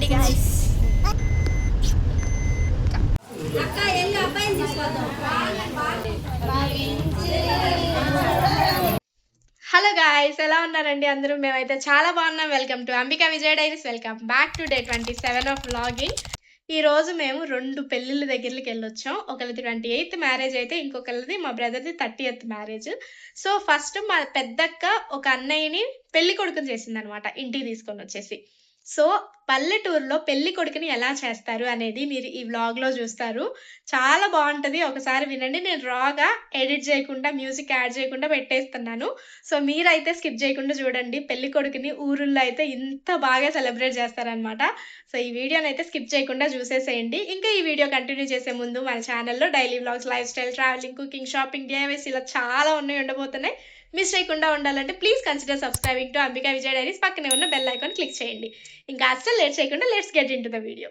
రండి guys. Hello guys, ఎలా ఉన్నారండి అందరూ? మేమైతే చాలా బాగున్నాం. Welcome to Ambika Vijay diaries. Welcome back to day 27 of vlogging. ఈ రోజు మేము 2 పెళ్ళిళ్ళ దగ్గరికి వెళ్ళొచ్చాం. ఒకరిది 28th మ్యారేజ్ అయితే ఇంకొకరిది మా బ్రదర్ది 30th మ్యారేజ్. సో ఫస్ట్ మా పెద్దక్క ఒక అన్నయ్యని పెళ్లి కొడుకుని చేసిందనమాట, ఇంటికి తీసుకొని వచ్చేసి. సో పల్లెటూరులో పెళ్లి కొడుకుని ఎలా చేస్తారు అనేది మీరు ఈ వ్లాగ్ లో చూస్తారు. చాలా బాగుంటది, ఒకసారి వినండి. నేను రాగా ఎడిట్ చేయకుండా, మ్యూజిక్ యాడ్ చేయకుండా పెట్టేస్తున్నాను. సో మీరైతే స్కిప్ చేయకుండా చూడండి. పెళ్లి కొడుకుని ఊరుల్లో అయితే ఇంత బాగా సెలబ్రేట్ చేస్తారనమాట. సో ఈ వీడియోని అయితే స్కిప్ చేయకుండా చూసేసేయండి. ఇంకా ఈ వీడియో కంటిన్యూ చేసే ముందు మన ఛానల్లో daily vlogs, life style, travelling, cooking, shopping, DIYs ఇలా చాలా ఉండబోతున్నాయి. మిస్ చేయకుండా ఉండాలంటే please consider subscribing to Ambika Vijay diaries. పక్కనే ఉన్న బెల్ ఐకాన్ క్లిక్ చేయండి. ఇంకా అస్సలు లేట్ చేయకుండా let's get in to the video.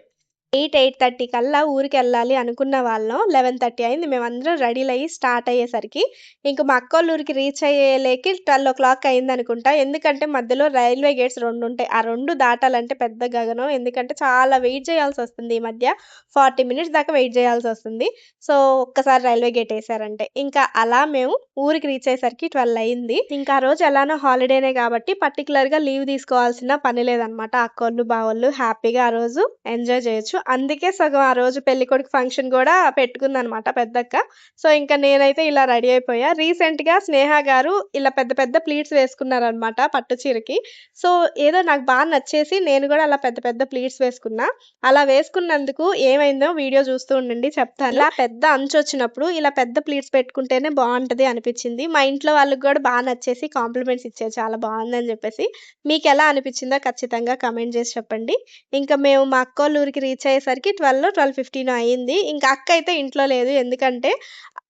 8:30 కల్లా ఊరికి వెళ్ళాలి అనుకున్న వాళ్ళం. 11:30 అయింది. మేమందరం రెడీలు అయ్యి స్టార్ట్ అయ్యేసరికి ఇంక మా అక్కోళ్ళ ఊరికి రీచ్ అయ్యేలేకి 12 అయింది అనుకుంటా. ఎందుకంటే మధ్యలో రైల్వే గేట్స్ 2 ఉంటాయి. ఆ 2 దాటాలంటే పెద్ద గగనం. ఎందుకంటే చాలా వెయిట్ చేయాల్సి వస్తుంది. ఈ మధ్య 40 మినిట్స్ దాకా వెయిట్ చేయాల్సి వస్తుంది. సో ఒక్కసారి రైల్వే గేట్ వేసారంటే ఇంకా అలా మేము ఊరికి రీచ్ అయ్యేసరికి 12 అయింది. ఇంకా ఆ రోజు ఎలానో హాలిడేనే కాబట్టి పర్టికులర్ గా లీవ్ తీసుకోవాల్సిన పని లేదనమాట. అక్కోళ్ళు బావోళ్ళు హ్యాపీగా ఆ రోజు ఎంజాయ్ చేయొచ్చు. అందుకే సగం ఆ రోజు పెళ్లి కొడుకు ఫంక్షన్ కూడా పెట్టుకుందనమాట పెద్దక్క. సో ఇంకా నేనైతే ఇలా రెడీ అయిపోయా. రీసెంట్ గా స్నేహ గారు ఇలా పెద్ద పెద్ద ప్లీట్స్ వేసుకున్నారనమాట పట్టు చీరకి. సో ఏదో నాకు బాగా నచ్చేసి నేను కూడా అలా పెద్ద పెద్ద ప్లీట్స్ వేసుకున్నా. అలా వేసుకున్నందుకు ఏమైందో వీడియో చూస్తూ ఉండండి, చెప్తాను. ఇలా పెద్ద అంచు వచ్చినప్పుడు ఇలా పెద్ద ప్లీట్స్ పెట్టుకుంటేనే బాగుంటది అనిపించింది. మా ఇంట్లో వాళ్ళకి కూడా బాగా నచ్చేసి కాంప్లిమెంట్స్ ఇచ్చారు, చాలా బాగుందని చెప్పేసి. మీకు ఎలా అనిపించిందో ఖచ్చితంగా కమెంట్ చేసి చెప్పండి. ఇంకా మేము మా అక్కోళ్ళ ఊరికి రీచ్ అయ్యేసరికి 12:15 అయింది. ఇంకా అక్క అయితే ఇంట్లో లేదు. ఎందుకంటే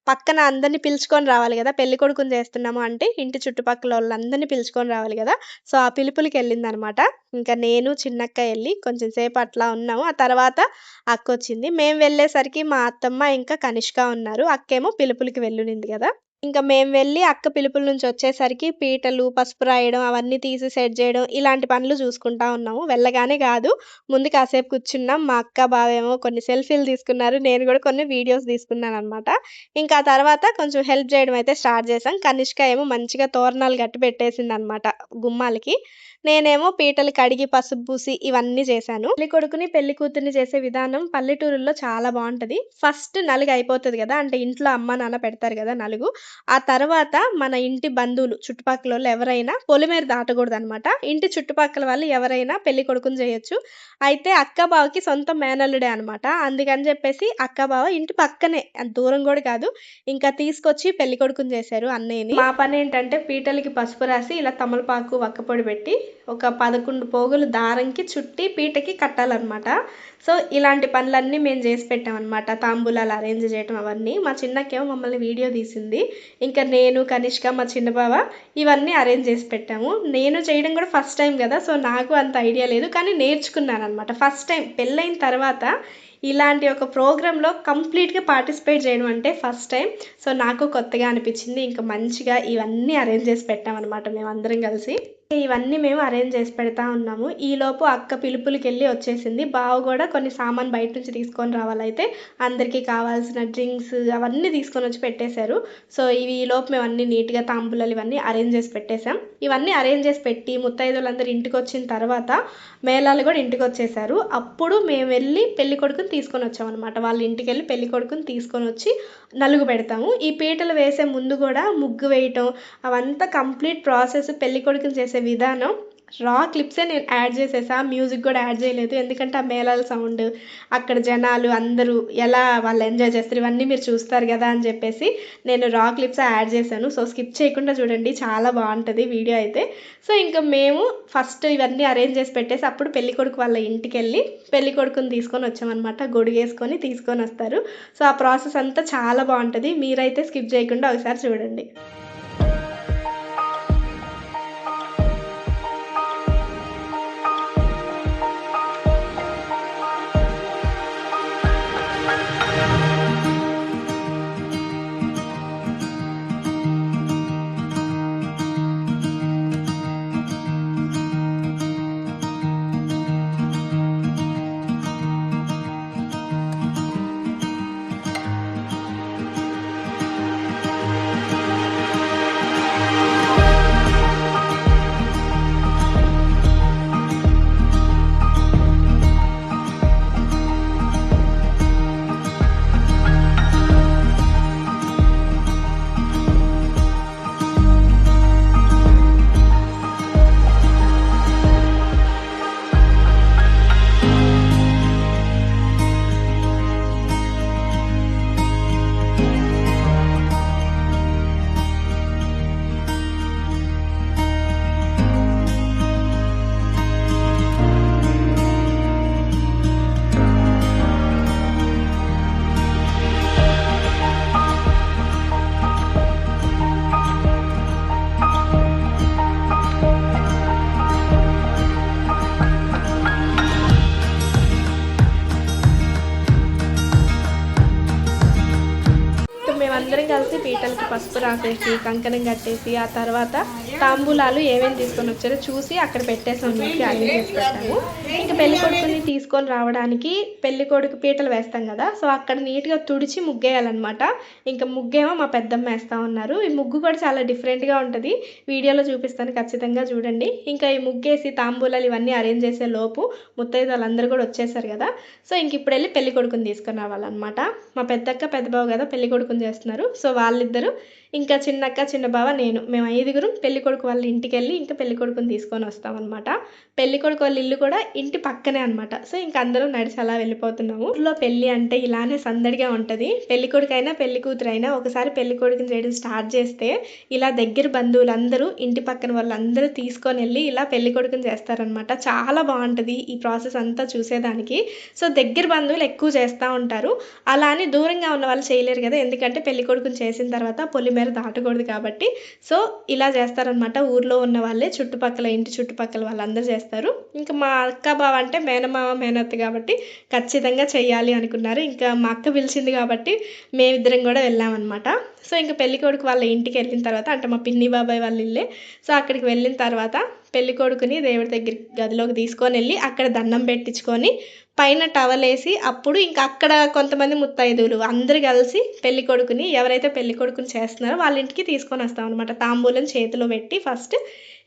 పక్కన అందరిని పిలుచుకొని రావాలి కదా, పెళ్లి కొడుకుని చేస్తున్నాము అంటే ఇంటి చుట్టుపక్కల వాళ్ళందరినీ పిలుచుకొని రావాలి కదా. సో ఆ పిలుపులకి వెళ్ళిందనమాట. ఇంకా నేను చిన్నక్క వెళ్ళి కొంచెం సేపు అట్లా ఉన్నాము. ఆ తర్వాత అక్క వచ్చింది. మేము వెళ్ళేసరికి మా అత్తమ్మ ఇంకా కనిష్క ఉన్నారు. అక్కేమో పిలుపులకి వెళ్ళునింది కదా. ఇంకా మేము వెళ్ళి అక్క పిలుపుల నుంచి వచ్చేసరికి పీటలు, పసుపు రాయడం అవన్నీ తీసి సెట్ చేయడం ఇలాంటి పనులు చూసుకుంటా ఉన్నాము. వెళ్ళగానే కాదు, ముందు కాసేపు కూర్చున్నాం. మా అక్క బావేమో కొన్ని సెల్ఫీలు తీసుకున్నారు. నేను కూడా కొన్ని వీడియోస్ తీసుకున్నాను అనమాట. ఇంకా ఆ తర్వాత కొంచెం హెల్ప్ చేయడం అయితే స్టార్ట్ చేసాం. కనిష్క ఏమో మంచిగా తోరణాలు కట్టి పెట్టేసింది అనమాట గుమ్మాలకి. నేనేమో పీటలు కడిగి పసుపు పూసి ఇవన్నీ చేశాను. పెళ్లి కొడుకుని పెళ్లి కూతుర్ని చేసే విధానం పల్లెటూరుల్లో చాలా బాగుంటది. ఫస్ట్ నలుగు అయిపోతుంది కదా, అంటే ఇంట్లో అమ్మ నాన్న పెడతారు కదా నలుగు. ఆ తర్వాత మన ఇంటి బంధువులు చుట్టుపక్కల వాళ్ళు ఎవరైనా పొలిమేర దాటకూడదు అనమాట. ఇంటి చుట్టుపక్కల వాళ్ళు ఎవరైనా పెళ్లి కొడుకుని చేయొచ్చు. అయితే అక్క బావకి సొంత మేనల్లుడే అనమాట. అందుకని చెప్పేసి అక్క బావ ఇంటి పక్కనే, అంత దూరం కూడా కాదు. ఇంకా తీసుకొచ్చి పెళ్లి కొడుకుని చేశారు అన్నయ్యని. మా పని ఏంటంటే పీటలకి పసుపు రాసి ఇలా తమలపాకు వక్కపొడి పెట్టి ఒక 11 పోగులు దారంకి చుట్టి పీటకి కట్టాలన్నమాట. సో ఇలాంటి పనులన్నీ మేము చేసి పెట్టామన్నమాట. తాంబూలాలు అరేంజ్ చేయటం అవన్నీ. మా చిన్నకేమో మమ్మల్ని వీడియో తీసింది. ఇంకా నేను, కనిష్క, మా చిన్న బావ ఇవన్నీ అరేంజ్ చేసి పెట్టాము. నేను చేయడం కూడా ఫస్ట్ టైం కదా, సో నాకు అంత ఐడియా లేదు, కానీ నేర్చుకున్నాను అనమాట. ఫస్ట్ టైం పెళ్ళైన తర్వాత ఇలాంటి ఒక ప్రోగ్రాంలో కంప్లీట్గా పార్టిసిపేట్ చేయడం అంటే ఫస్ట్ టైం. సో నాకు కొత్తగా అనిపించింది. ఇంకా మంచిగా ఇవన్నీ అరేంజ్ చేసి పెట్టామన్నమాట మేమందరం కలిసి. ఇవన్నీ మేము అరేంజ్ చేసి పెడతా ఉన్నాము. ఈలోపు అక్క పిలుపులకి వెళ్ళి వచ్చేసింది. బావ కూడా కొన్ని సామాన్ బయట నుంచి తీసుకొని రావాలైతే అందరికీ కావాల్సిన డ్రింక్స్ అవన్నీ తీసుకొని వచ్చి పెట్టేశారు. సో ఈలోపు మేము అన్ని నీట్గా తాంబూలాలు ఇవన్నీ అరేంజ్ చేసి పెట్టేశాం. ఇవన్నీ అరేంజ్ చేసి పెట్టి ముత్తైదులందరూ ఇంటికి వచ్చిన తర్వాత మేళాలు కూడా ఇంటికి వచ్చేసారు. అప్పుడు మేము వెళ్ళి పెళ్లి కొడుకుని తీసుకొని వచ్చామన్నమాట. వాళ్ళ ఇంటికి వెళ్ళి పెళ్లి కొడుకుని తీసుకొని వచ్చి నలుగు పెడతాము. ఈ పీటలు వేసే ముందు కూడా ముగ్గు వేయటం అవంతా కంప్లీట్ ప్రాసెస్. పెళ్లి కొడుకుని చేసే విధానం రా క్లిప్సే నేను యాడ్ చేసేసా, మ్యూజిక్ కూడా యాడ్ చేయలేదు. ఎందుకంటే ఆ మేళాల సౌండ్, అక్కడ జనాలు అందరూ ఎలా వాళ్ళు ఎంజాయ్ చేస్తారు ఇవన్నీ మీరు చూస్తారు కదా అని చెప్పేసి నేను రా క్లిప్స్ యాడ్ చేశాను. సో స్కిప్ చేయకుండా చూడండి, చాలా బాగుంటుంది వీడియో అయితే. సో ఇంకా మేము ఫస్ట్ ఇవన్నీ అరేంజ్ చేసి పెట్టేసి అప్పుడు పెళ్లి కొడుకు వాళ్ళ ఇంటికి వెళ్ళి పెళ్లి కొడుకుని తీసుకొని వచ్చామన్నమాట. గొడుగేసుకొని తీసుకొని వస్తారు. సో ఆ ప్రాసెస్ అంతా చాలా బాగుంటుంది. మీరైతే స్కిప్ చేయకుండా ఒకసారి చూడండి. పీటలకి పసుపు రాసేసి కంకణం కట్టేసి ఆ తర్వాత తాంబూలాలు ఏమేమి తీసుకొని వచ్చారో చూసి అక్కడ పెట్టేసి ఉన్నకి అరేంజ్ చేసి పెట్టాము. ఇంకా పెళ్లి కొడుకుని తీసుకొని రావడానికి పెళ్లి కొడుకు పీటలు వేస్తాం కదా, సో అక్కడ నీట్గా తుడిచి ముగ్గేయాలన్నమాట. ఇంకా ముగ్గేమో మా పెద్దమ్మ వేస్తూ ఉన్నారు. ఈ ముగ్గు కూడా చాలా డిఫరెంట్గా ఉంటుంది, వీడియోలో చూపిస్తాను, ఖచ్చితంగా చూడండి. ఇంకా ఈ ముగ్గేసి తాంబూలాలు ఇవన్నీ అరేంజ్ చేసే లోపు ముత్తైదు వాళ్ళందరూ కూడా వచ్చేసారు కదా. సో ఇంక ఇప్పుడు వెళ్ళి పెళ్లి కొడుకుని తీసుకుని రావాలన్నమాట. మా పెద్దక్క పెద్ద బావ కదా పెళ్లి కొడుకుని చేస్తున్నారు. సో వాళ్ళిద్దరు ఇంకా చిన్నక్క చిన్న బావ నేను, మేము 5గురు పెళ్లి కొడుకు వాళ్ళ ఇంటికి వెళ్ళి ఇంకా పెళ్లి కొడుకుని తీసుకొని వస్తామన్నమాట. పెళ్లి కొడుకు వాళ్ళ ఇల్లు కూడా ఇంటి పక్కనే అనమాట. సో ఇంకా అందరూ నడిచి అలా వెళ్ళిపోతున్నాము. ఊర్లో పెళ్లి అంటే ఇలానే సందడిగా ఉంటుంది. పెళ్లి కొడుకు అయినా పెళ్లి కూతురు అయినా ఒకసారి పెళ్లి కొడుకుని చేయడం స్టార్ట్ చేస్తే ఇలా దగ్గర బంధువులందరూ ఇంటి పక్కన వాళ్ళందరూ తీసుకొని వెళ్ళి ఇలా పెళ్లి కొడుకుని చేస్తారనమాట. చాలా బాగుంటుంది ఈ ప్రాసెస్ అంతా చూసేదానికి. సో దగ్గర బంధువులు ఎక్కువ చేస్తూ ఉంటారు, అలా అని దూరంగా ఉన్న వాళ్ళు చేయలేరు కదా, ఎందుకంటే పెళ్లి కొడుకుని చేసిన తర్వాత పొలిమేర దాటకూడదు కాబట్టి. సో ఇలా చేస్తారనమాట ఊర్లో ఉన్న వాళ్ళే, చుట్టుపక్కల ఇంటి చుట్టుపక్కల వాళ్ళందరూ చేస్తారు. ఇంకా మా అక్క బావ అంటే మేనమామ మేనత్త కాబట్టి ఖచ్చితంగా చెయ్యాలి అనుకున్నారు. ఇంకా మా అక్క పిలిచింది కాబట్టి మేమిద్దరం కూడా వెళ్ళామన్నమాట. సో ఇంకా పెళ్లి కొడుకు వాళ్ళ ఇంటికి వెళ్ళిన తర్వాత, అంటే మా పిన్ని బాబాయ్ వాళ్ళ ఇల్లే, సో అక్కడికి వెళ్ళిన తర్వాత పెళ్లి కొడుకుని దేవుడి దగ్గర గదిలోకి తీసుకొని వెళ్ళి అక్కడ దండం పెట్టించుకొని పైన టవల్ వేసి అప్పుడు ఇంకా అక్కడ కొంతమంది ముత్తైదువులు అందరూ కలిసి పెళ్లి కొడుకుని, ఎవరైతే పెళ్లి కొడుకుని చేస్తున్నారో వాళ్ళ ఇంటికి తీసుకొని వస్తాం అనమాట. తాంబూలం చేతిలో పెట్టి ఫస్ట్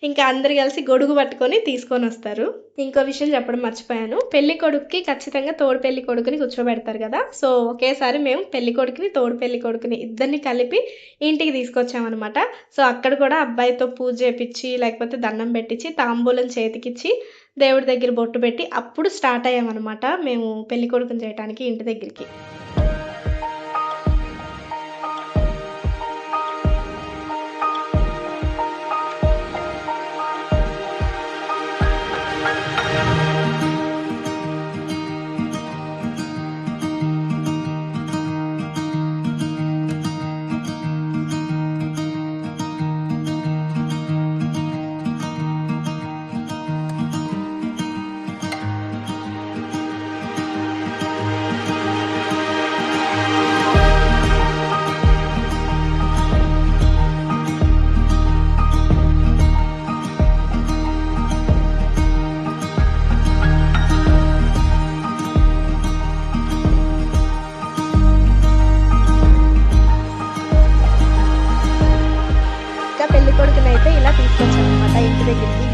ఇంకా అందరు కలిసి గొడుగు పట్టుకొని తీసుకొని వస్తారు. ఇంకో విషయం చెప్పడం మర్చిపోయాను, పెళ్లి కొడుకుకి ఖచ్చితంగా తోడు పెళ్లి కొడుకుని కూర్చోబెడతారు కదా. సో ఒకేసారి మేము పెళ్లి కొడుకుని తోడు పెళ్లి కొడుకుని ఇద్దరిని కలిపి ఇంటికి తీసుకొచ్చామన్నమాట. సో అక్కడ కూడా అబ్బాయితో పూజ చేపించి లేకపోతే దండం పెట్టించి తాంబూలం చేతికిచ్చి దేవుడి దగ్గర బొట్టు పెట్టి అప్పుడు స్టార్ట్ అయ్యామన్నమాట మేము పెళ్లి కొడుకుని చేయడానికి ఇంటి దగ్గరికి.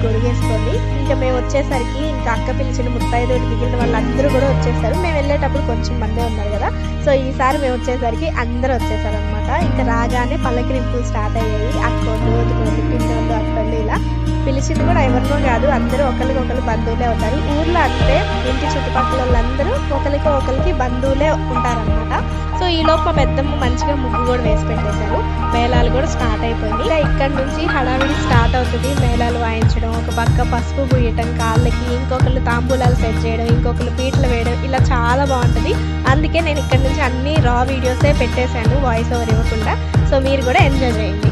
గొడుగేసుకొని ఇంకా మేము వచ్చేసరికి ఇంకా అక్క పిలిచిన ముత్తైదువులు మిగిలిన వాళ్ళందరూ కూడా వచ్చేసారు. మేము వెళ్ళేటప్పుడు కొంచెం మందే ఉన్నారు కదా, సో ఈసారి మేము వచ్చేసరికి అందరూ వచ్చేసారు అనమాట. ఇంకా రాగానే పల్లకిరింపులు స్టార్ట్ అయ్యాయి. అక్కోళ్ళు వదినోళ్ళు పిన్నోళ్ళు అత్తళ్ళు ఇలా పిలిచింది కూడా ఎవరినో కాదు, అందరూ ఒకరికి బంధువులే అవుతారు. ఊర్లో అంటే ఇంటి చుట్టుపక్కల వాళ్ళందరూ ఒకరికి బంధువులే ఉంటారనమాట. సో ఈలోపు మా పెద్దమ్మ మంచిగా ముగ్గు కూడా వేసి పెట్టేశారు. మేళాలు కూడా స్టార్ట్ అయిపోయింది. ఇలా ఇక్కడ నుంచి హడావిడి స్టార్ట్ అవుతుంది. మేళాలు వాయించడం, ఒక పక్క పసుపు పూయటం కాళ్ళకి, ఇంకొకళ్ళు తాంబూలాలు సెట్ చేయడం, ఇంకొకళ్ళు పీటలు వేయడం, ఇలా చాలా బాగుంటుంది. అందుకే నేను ఇక్కడ నుంచి అన్ని రా వీడియోసే పెట్టేశాను వాయిస్ ఓవర్ ఇవ్వకుండా. సో మీరు కూడా ఎంజాయ్ చేయండి.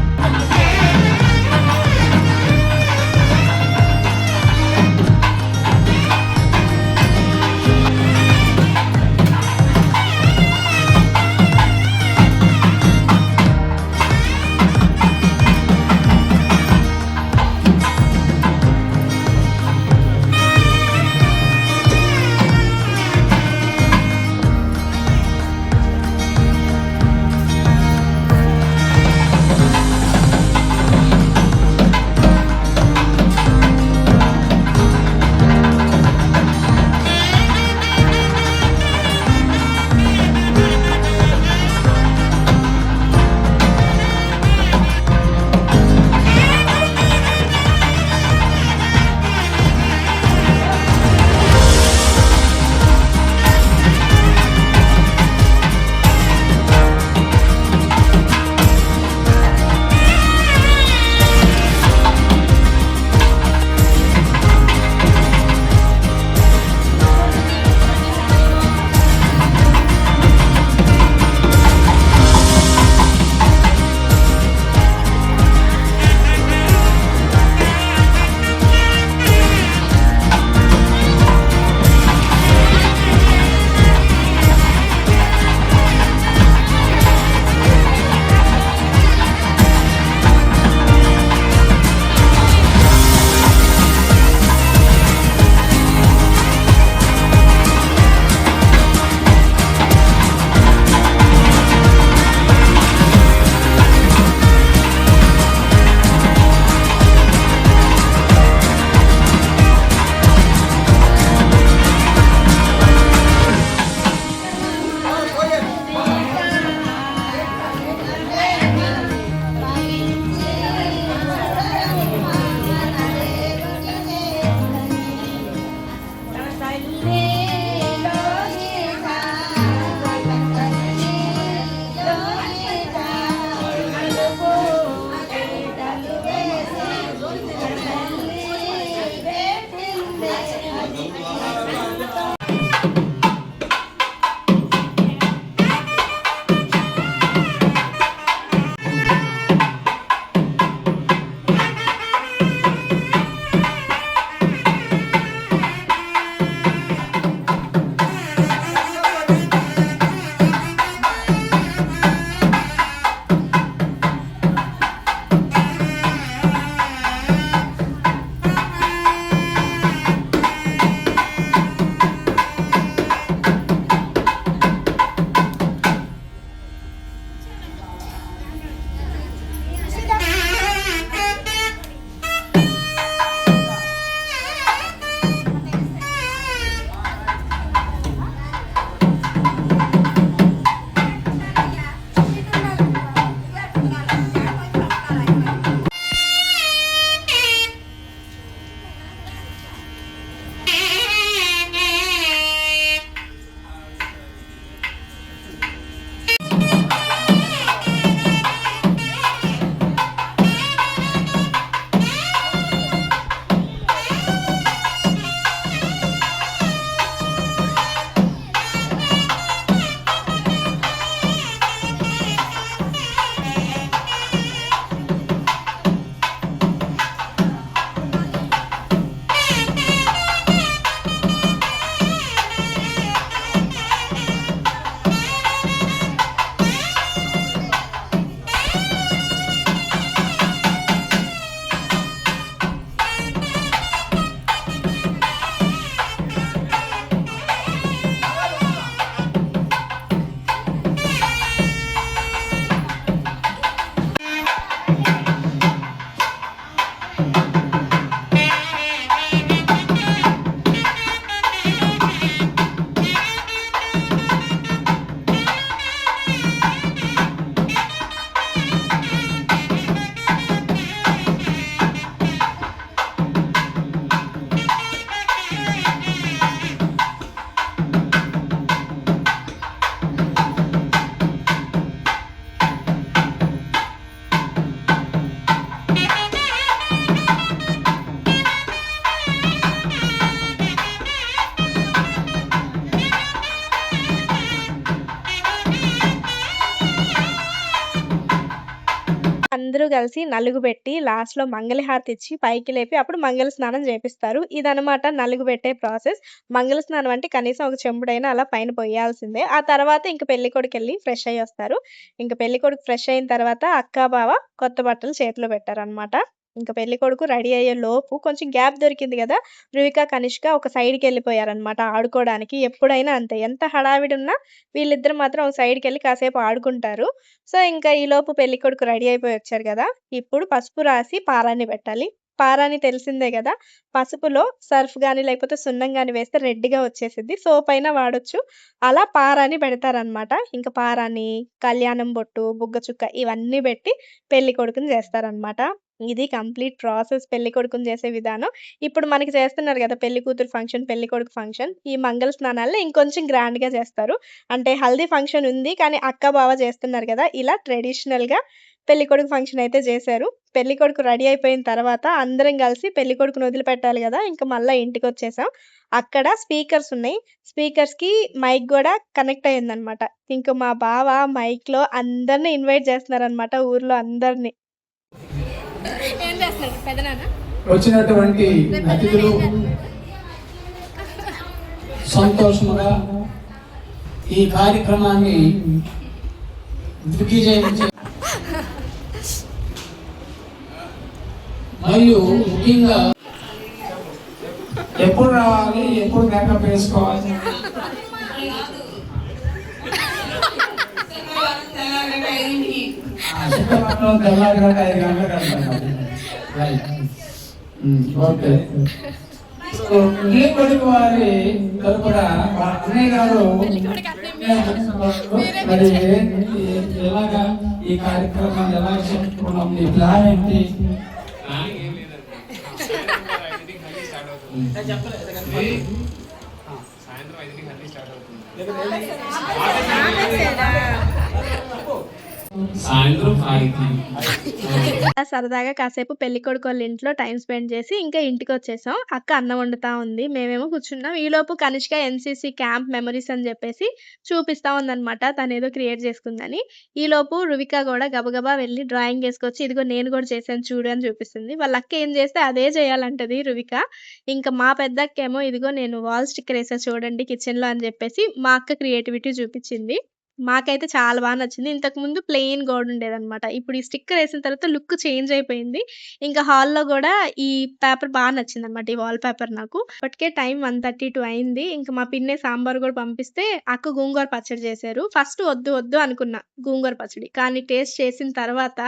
అందరూ కలిసి నలుగు పెట్టి లాస్ట్‌లో మంగళహారతి ఇచ్చి పైకి లేపి అప్పుడు మంగళ స్నానం చేపిస్తారు. ఇదనమాట నలుగు పెట్టే ప్రాసెస్. మంగళ స్నానం అంటే కనీసం ఒక చెంబుడైనా అలా పైన పొయ్యాల్సిందే. ఆ తర్వాత ఇంక పెళ్ళికొడుకెళ్ళి ఫ్రెష్ అయ్యొస్తారు. ఇంక పెళ్ళికొడుకు ఫ్రెష్ అయిన తర్వాత అక్క, బావ కొత్త బట్టలు చేతిలో పెట్టారనమాట. ఇంక పెళ్ళికొడుకు రెడీ అయ్యే లోపు కొంచెం గ్యాప్ దొరికింది గదా! రువిక, కనిష్క ఒక సైడ్‌కెళ్ళిపోయారనమాట ఆడుకోవడానికి. ఎప్పుడైనా అంతే. ఎంత హడావిడున్నా వీళ్ళిద్దరు మాత్రం ఒక సైడ్‌కెళ్ళి కాసేపు ఆడుకుంటారు. సో, ఇంకా ఈలోపు పెళ్ళికొడుకు రెడీ అయిపోయి వచ్చారు గదా! ఇప్పుడు పసుపు రాసి పారాణి పెట్టాలి. పారాణి తెలిసిందే గదా! పసుపులో సర్ఫ్ గాని, లేకపోతే సున్నం గాని వేస్తే రెడ్‌గా వచ్చేసిద్ది. సోపయినా వాడొచ్చు. అలా పారాణి పెడతారనమాట. ఇంక పారాణి, కళ్యాణం బొట్టు, బుగ్గ చుక్క ఇవన్నీ బెట్టి పెళ్ళికొడుకుని జేస్తారనమాట. ఇది కంప్లీట్ ప్రాసెస్ పెళ్ళికొడుకుని జేసే విధానం. ఇప్పుడు మనకి చేస్తున్నారు గదా! పెళ్లి కూతురు ఫంక్షన్, పెళ్ళికొడుకు ఫంక్షన్. ఈ మంగళ స్నానాల్ని ఇంకొంచెం గ్రాండ్‌గా చేస్తారు. అంటే హల్దీ ఫంక్షన్ ఉంది. కానీ అక్క, బావ చేస్తున్నారు గదా! ఇలా ట్రెడిషనల్‌గా పెళ్ళికొడుకు ఫంక్షన్ అయితే చేశారు. పెళ్ళికొడుకు రెడీ అయిపోయిన తర్వాత అందరం కలిసి పెళ్ళికొడుకుని వదిలిపెట్టాలి గదా! ఇంక మళ్ళా ఇంటికొచ్చేసాం. అక్కడ స్పీకర్స్ ఉన్నాయి. స్పీకర్స్‌కి మైక్ గూడా కనెక్ట్ అయిందనమాట. ఇంక మా బావ మైక్‌లో అందరిని ఇన్వైట్ చేస్తున్నారనమాట ఊర్లో అందరిని. ఏం చేస్తున్నాడు పెదనాన్న? వచ్చినటువంటి అతిథులు సంతోషముగా ఈ కార్యక్రమాన్ని దిగ్విజయం మరియు ముఖ్యంగా ఎప్పుడు రావాలి, ఎప్పుడు మేకప్ వేసుకోవాలి, శుక్రవారం తెల్లారి 5 గంటలకు ఓకే. పెళ్ళికొడుకు వారి తరపున అన్నయ్య గారు మరి ఎలాగా ఈ కార్యక్రమాన్ని ఎలా చెప్పుకున్నాం, మీ ప్లాన్ ఏంటి? సాయంత్రం 5కి హల్దీ స్టార్ట్ అవుతుంది. సాయంత్రం 5కి అలా సరదాగా కాసేపు పెళ్ళికొడుకు వాళ్ళ ఇంట్లో టైమ్ స్పెండ్ చేసి ఇంకా ఇంటికొచ్చేసాం. అక్క అన్నం వండుతా ఉంది. మేమేమో కూర్చున్నాం. ఈలోపు కనిష్క ఎన్‌సీసీ క్యాంప్ మెమోరీస్ అని చెప్పేసి చూపిస్తా ఉందనమాట. తనేదో క్రియేట్ చేసుకుందని. ఈలోపు రువిక గూడా గబగబా వెళ్లి డ్రాయింగ్ ఏసుకొచ్చి, "ఇదిగో నేను గూడా చేశాను చూడు" అని చూపిస్తుంది. వాళ్ళ అక్క ఏం చేస్తే అదే చేయాలంటది రువిక. ఇంకా మా పెద్దక్కేమో, "ఇదిగో నేను వాల్ స్టిక్కర్ ఏసా చూడండి కిచెన్‌లో" అని చెప్పేసి మా అక్క క్రియేటివిటీ చూపిచ్చింది. మాకైతే చాలా నచ్చింది. ఇంతకుముందు ప్లెయిన్ గోడుండేదనమాట. ఇప్పుడు ఈ స్టిక్కర్ ఏసిన తర్వాత లుక్ చేంజ్ అయిపోయింది. ఇంకా హాల్‌లో గూడా ఈ పేపర్ నచ్చిందనమాట. ఈ వాల్ పేపర్ నాకు. అప్పటికే టైం 1:32 అయింది. ఇంక మా పిన్ని సాంబార్ గూడా పంపిస్తే అక్క గోంగూర పచ్చడి చేశారు. ఫస్ట్ వద్దు వద్దు అనుకున్నా గోంగూర పచ్చడి. కానీ టేస్ట్ చేసిన తర్వాత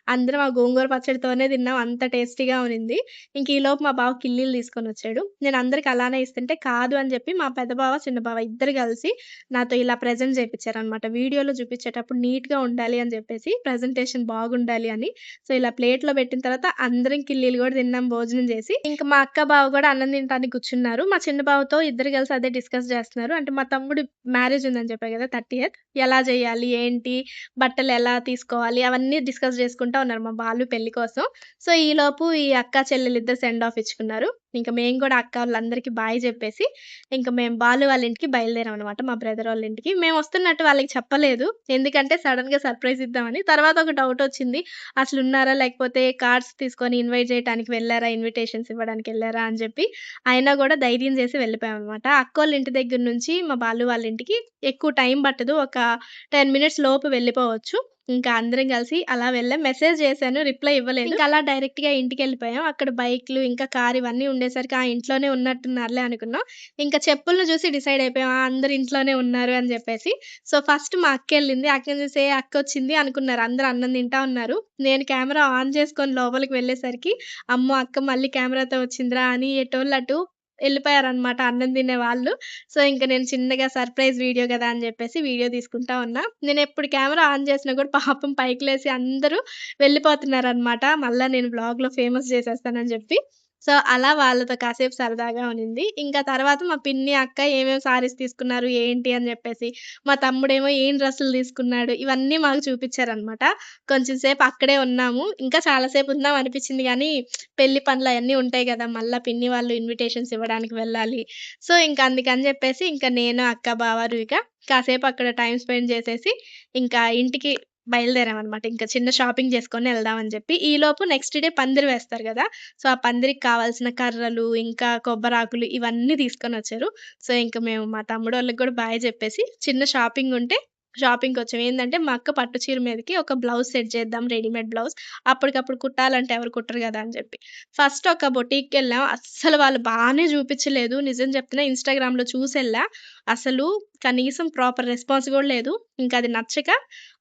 అందరం ఆ గోంగూర పచ్చడితోనే తిన్నాం. అంత టేస్టీగా ఉన్నింది. ఇంక ఈలోపు మా బావ కిల్లీలు తీసుకొనొచ్చాడు. నేను అందరికి అలానే ఇస్తుంటే కాదు అని చెప్పి మా పెద్ద బావ, చిన్న బావ ఇద్దరు కలిసి నాతో ఇలా ప్రెజెంట్ చేపిచ్చారనమాట. వీడియోలో చూపిచ్చేటప్పుడు నీట్‌గా ఉండాలి అని చెప్పేసి, ప్రెజెంటేషన్ బాగుండాలి అని. సో, ఇలా ప్లేట్‌లో పెట్టిన తర్వాత అందరం కిల్లీలు గూడా తిన్నాం భోజనం చేసి. ఇంక మా అక్క, బావ గూడా అన్నం తినటానికి కూర్చున్నారు. మా చిన్న బావతో ఇద్దరు కలిసి అదే డిస్కస్ చేస్తున్నారు. అంటే మా తమ్ముడి మ్యారేజ్ ఉందని చెప్పా గదా! 30థ్ ఎలా చేయాలి? ఏంటి? బట్టలు ఎలా తీసుకోవాలి? అవన్నీ డిస్కస్ చేసుకుంటా ఉన్నారు మా బాలు పెళ్లి కోసం. సో, ఈలోపు ఈ అక్క, చెల్లెలిద్దరు సెండ్ ఆఫ్ ఇచ్చుకున్నారు. ఇంక మేము గూడా అక్క వాళ్ళందరికీ బాయ్ చెప్పేసి, ఇంక మేము బాలు వాళ్ళ ఇంటికి బయలుదేరామనమాట. మా బ్రదర్ వాళ్ళ ఇంటికి. మేమొస్తున్నట్టు వాళ్ళకి చెప్పలేదు. ఎందుకంటే సడెన్‌గా సర్ప్రైజ్ ఇద్దామని. తర్వాత ఒక డౌటొచ్చింది. అసలున్నారా? లేకపోతే కార్డ్స్ తీసుకొని ఇన్వైట్ చేయటానికి వెళ్లారా? ఇన్విటేషన్స్ ఇవ్వడానికెళ్లారా? అని చెప్పి. అయినా గూడా ధైర్యం చేసి వెళ్ళిపోయామనమాట. అక్కోళ్ళ ఇంటి దగ్గర నుంచి మా బాలు వాళ్ళ ఇంటికి ఎక్కువ టైం పట్టదు. ఒక 10 మినిట్స్ లోపు వెళ్ళిపోవచ్చు. ఇంకా అందరం కలిసి అలా వెళ్ళాం. మెసేజ్ చేశాను. రిప్లై ఇవ్వలేదు. ఇంక అలా డైరెక్ట్‌గా ఇంటికెళ్ళిపోయాం. అక్కడ బైక్‌లు, ఇంకా కార్ ఇవన్నీ ఉండేసరికి ఆ! ఇంట్లోనే ఉన్నట్టున్నారులే అనుకున్నాం. ఇంకా చెప్పులను చూసి డిసైడ్ అయిపోయాం. ఆ! అందరూ ఇంట్లోనే ఉన్నారు అని జెప్పేసి. సో, ఫస్ట్ మా అక్కెళ్ళింది. అక్కని చూసి ఏ అక్కొచ్చింది అనుకున్నారు. అందరూ అన్నం తింటా ఉన్నారు. నేను కెమెరా ఆన్ చేసుకొని లోపలికి వెళ్ళేసరికి, అమ్మో! అక్క మళ్ళీ కెమెరాతో వచ్చిందిరా అని ఎటోళ్ళు అటు ఎళ్ళిపోయారనమాట అన్నం తినే వాళ్ళు. సో, ఇంక నేను చిన్నగా సర్ప్రైజ్ వీడియో గదా! అని జెప్పేసి వీడియో తీసుకుంటా ఉన్నా. నేనెప్పుడు కెమెరా ఆన్ చేసినా గూడా పాపం పైకి లేసి అందరూ వెళ్ళిపోతున్నారనమాట. మళ్ళా నేను వ్లాగ్‌లో ఫేమస్ చేసేస్తానని జెప్పి. సో, అలా వాళ్ళతో కాసేపు సరదాగా ఉన్నింది. ఇంకా తర్వాత మా పిన్ని, అక్క ఏమేమి సారీస్ తీసుకున్నారు, ఏంటి అని జెప్పేసి, మా తమ్ముడేమో ఏం డ్రెస్సులు తీసుకున్నాడు, ఇవన్నీ మాకు చూపిచ్చారనమాట. కొంచెం సేపు అక్కడే ఉన్నాము. ఇంకా చాలా సేపు ఉందాం అనిపిచ్చింది గానీ, పెళ్లి పనులు అయన్నీ ఉంటాయి గదా! మళ్ళా పిన్ని వాళ్ళు ఇన్విటేషన్స్ ఇవ్వడానికి వెళ్ళాలి. సో, ఇంక అందుకని జెప్పేసి ఇంక నేను, అక్క, బావ, రుహిక కాసేపు అక్కడ టైమ్ స్పెండ్ చేసేసి, ఇంకా ఇంటికి బయలుదేరామనమాట. ఇంక చిన్న షాపింగ్ చేసుకొని ఎళ్దాం అని జెప్పి. ఈలోపు నెక్స్ట్ డే పందిరి వేస్తారు గదా! సో, ఆ పందిరికి కావాల్సిన కర్రలు, ఇంకా కొబ్బరాకులు ఇవన్నీ తీసుకొనొచ్చారు. సో, ఇంక మేము మా తమ్ముడోళ్ళకి గూడా బాయ్ జెప్పేసి చిన్న షాపింగుంటే షాపింగ్‌కొచ్చాం. ఏందంటే మా అక్క పట్టు చీర మీదకి ఒక బ్లౌజ్ సెట్ చేద్దాం రెడీమేడ్ బ్లౌజ్. అప్పటికప్పుడు కుట్టాలంటే ఎవరు కుట్టరు గదా! అని జెప్పి. ఫస్ట్ ఒక బొటీక్‌కెళ్ళాం. అస్సలు వాళ్ళు బానే చూపిచ్చలేదు. నిజం చెప్తున్నా ఇన్‌స్టాగ్రామ్‌లో చూసెళ్ళా. అసలు కనీసం ప్రాపర్ రెస్పాన్స్ గూడా లేదు. ఇంకది నచ్చక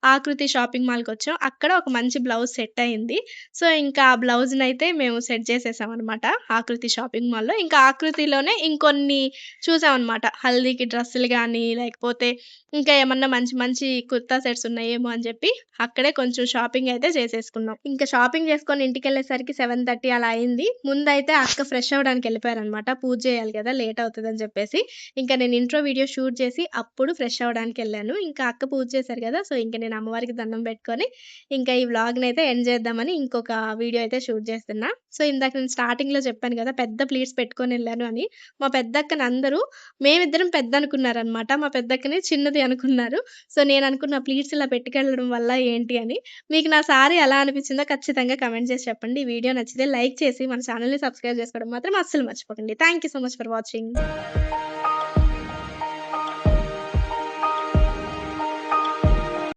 ఆకృతి షాపింగ్ మాల్‌కొచ్చాం. అక్కడ ఒక మంచి బ్లౌజ్ సెట్ అయింది. సో, ఇంకా ఆ బ్లౌజ్‌నైతే మేము సెట్ చేసేసామనమాట ఆకృతి షాపింగ్ మాల్‌లో. ఇంకా ఆకృతిలోనే ఇంకొన్ని చూసామనమాట. హల్దీకి డ్రెస్సులు గానీ, లేకపోతే ఇంకా ఏమన్నా మంచి మంచి కుర్తా సెట్స్ ఉన్నాయేమో అని జెప్పి అక్కడే కొంచెం షాపింగ్ అయితే చేసేసుకున్నాం. ఇంకా షాపింగ్ చేసుకొని ఇంటికెళ్ళేసరికి 7:30 అలా అయింది. ముందైతే అక్క ఫ్రెష్ అవ్వడానికి ఎళ్ళిపోయారనమాట. పూజ చేయాలి గదా! లేట్ అవుతదని చెప్పేసి. ఇంకా నేను ఇంట్రో వీడియో షూట్ చేసి అప్పుడు ఫ్రెష్ అవ్వడానికెళ్ళాను. ఇంకా అక్క పూజ చేశారు గదా! సో, ఇంక నేను అమ్మవారికి దండం పెట్టుకొని ఇంకా ఈ వ్లాగ్‌నైతే ఎండ్ చేద్దామని ఇంకొక వీడియో అయితే షూట్ చేస్తున్నా. సో, ఇందాక నేను స్టార్టింగ్‌లో చెప్పాను గదా! పెద్ద ప్లీట్స్ పెట్టుకొనెళ్ళాను అని. మా పెద్దక్కని అందరూ మేమిద్దరం పెద్దనుకున్నారనమాట. మా పెద్దక్కని చిన్నది అనుకున్నారు. సో, నేననుకున్న ప్లీట్స్ ఇలా పెట్టుకెళ్ళడం వల్ల ఏంటి అని. మీకు నా సారీ ఎలా అనిపించిందో ఖచ్చితంగా కామెంట్ చేసి చెప్పండి. ఈ వీడియో నచ్చితే లైక్ చేసి మన ఛానెల్‌ని సబ్స్క్రైబ్ చేసుకోవడం మాత్రం అస్సలు మర్చిపోకండి. Thank you so much for watching.